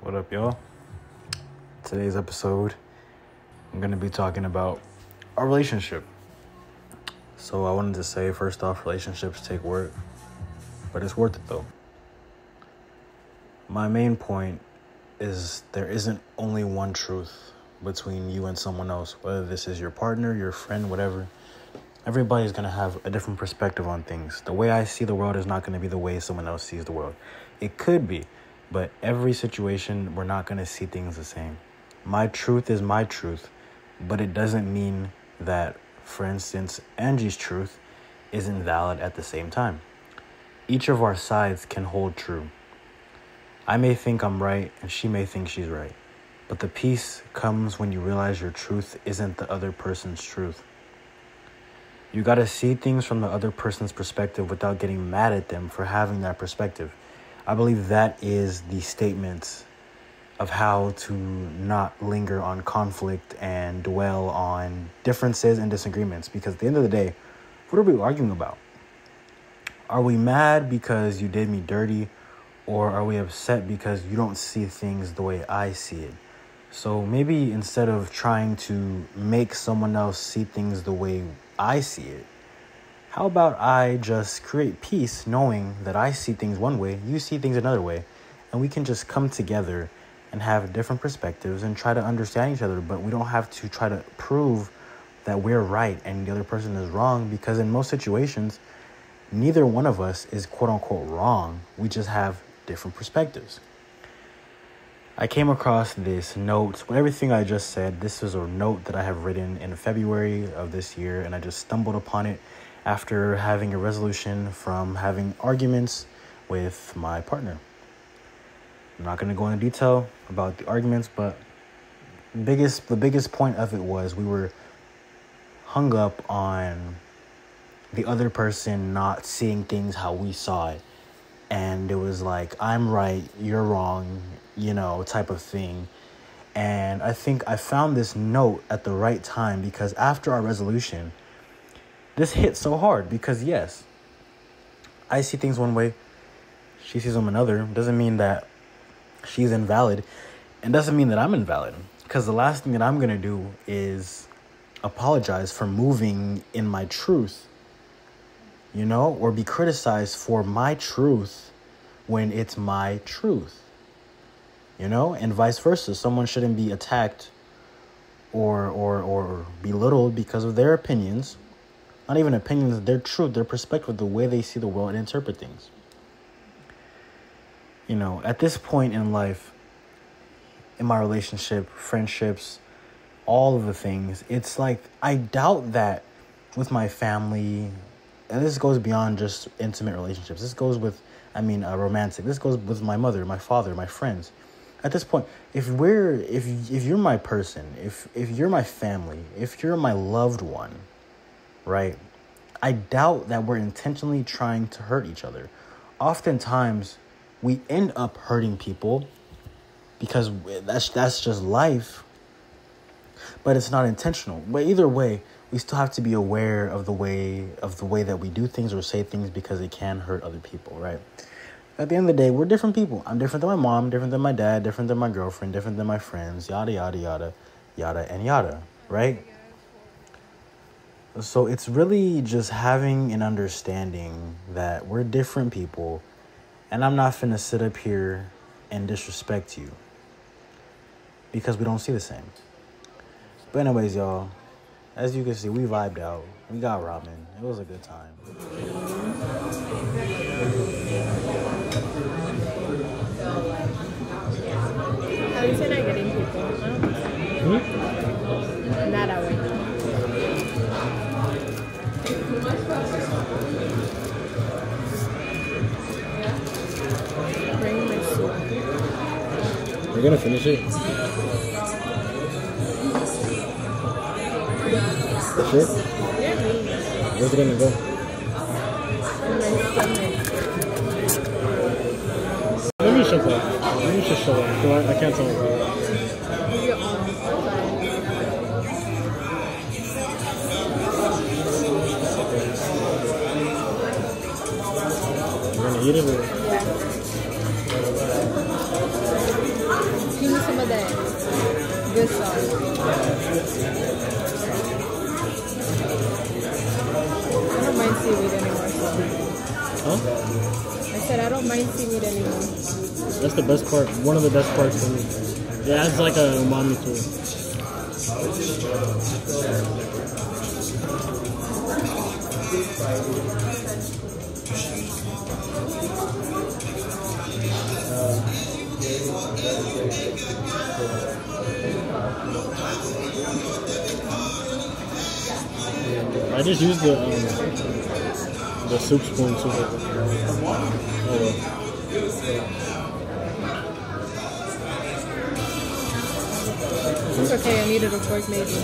What up, y'all? Today's episode, I'm going to be talking about our relationship. So I wanted to say, first off, relationships take work, but it's worth it though. My main point is there isn't only one truth between you and someone else, whether this is your partner, your friend, whatever. Everybody's going to have a different perspective on things. The way I see the world is not going to be the way someone else sees the world. It could be, but every situation, we're not going to see things the same. My truth is my truth, but it doesn't mean that, for instance, Angie's truth isn't valid at the same time. Each of our sides can hold true. I may think I'm right, and she may think she's right. But the peace comes when you realize your truth isn't the other person's truth. You got to see things from the other person's perspective without getting mad at them for having that perspective. I believe that is the statement of how to not linger on conflict and dwell on differences and disagreements. Because at the end of the day, what are we arguing about? Are we mad because you did me dirty? Or are we upset because you don't see things the way I see it? So maybe instead of trying to make someone else see things the way I see it, how about I just create peace knowing that I see things one way, you see things another way, and we can just come together and have different perspectives and try to understand each other, but we don't have to try to prove that we're right and the other person is wrong, because in most situations, neither one of us is quote-unquote wrong. We just have different perspectives. I came across this note. With everything I just said, this is a note that I have written in February of this year, and I just stumbled upon it after having a resolution from having arguments with my partner. I'm not going to go into detail about the arguments, but the biggest point of it was we were hung up on the other person not seeing things how we saw it. And it was like, I'm right, you're wrong, type of thing. And I think I found this note at the right time, because after our resolution, this hit so hard. Because yes, I see things one way, she sees them another. Doesn't mean that she's invalid, and doesn't mean that I'm invalid. Because the last thing that I'm going to do is apologize for moving in my truth, or be criticized for my truth when it's my truth, and vice versa. Someone shouldn't be attacked or belittled because of their opinions, not even opinions, their truth, their perspective, the way they see the world and interpret things. At this point in life, in my relationship, friendships, all of the things, it's like, I doubt that with my family. And this goes beyond just intimate relationships. This goes with, romantic. This goes with my mother, my father, my friends. At this point, if you're my person, if you're my family, if you're my loved one, right? I doubt that we're intentionally trying to hurt each other. Oftentimes, we end up hurting people because that's just life. But it's not intentional. But either way, we still have to be aware of the way that we do things or say things, because it can hurt other people, right? At the end of the day, we're different people. I'm different than my mom, different than my dad, different than my girlfriend, different than my friends, yada, yada, yada, yada, and yada, right? So it's really just having an understanding that we're different people, and I'm not finna sit up here and disrespect you because we don't see the same. But anyways, y'all, as you can see, we vibed out. We got ramen. It was a good time. At least you're not getting people. Not that way. Bring my soup. You're gonna finish it? That's it? Yeah, Where's it gonna go? my stomach. Let me show that. Let me just show that. I can't tell. Your arm. You're gonna eat it or? Yeah. I don't mind seaweed anymore. Huh? I said I don't mind seaweed anymore. That's the best part. One of the best parts for me. It adds like a umami to it. I just used the soup spoon too. Oh well. It's okay, I needed a fork maybe.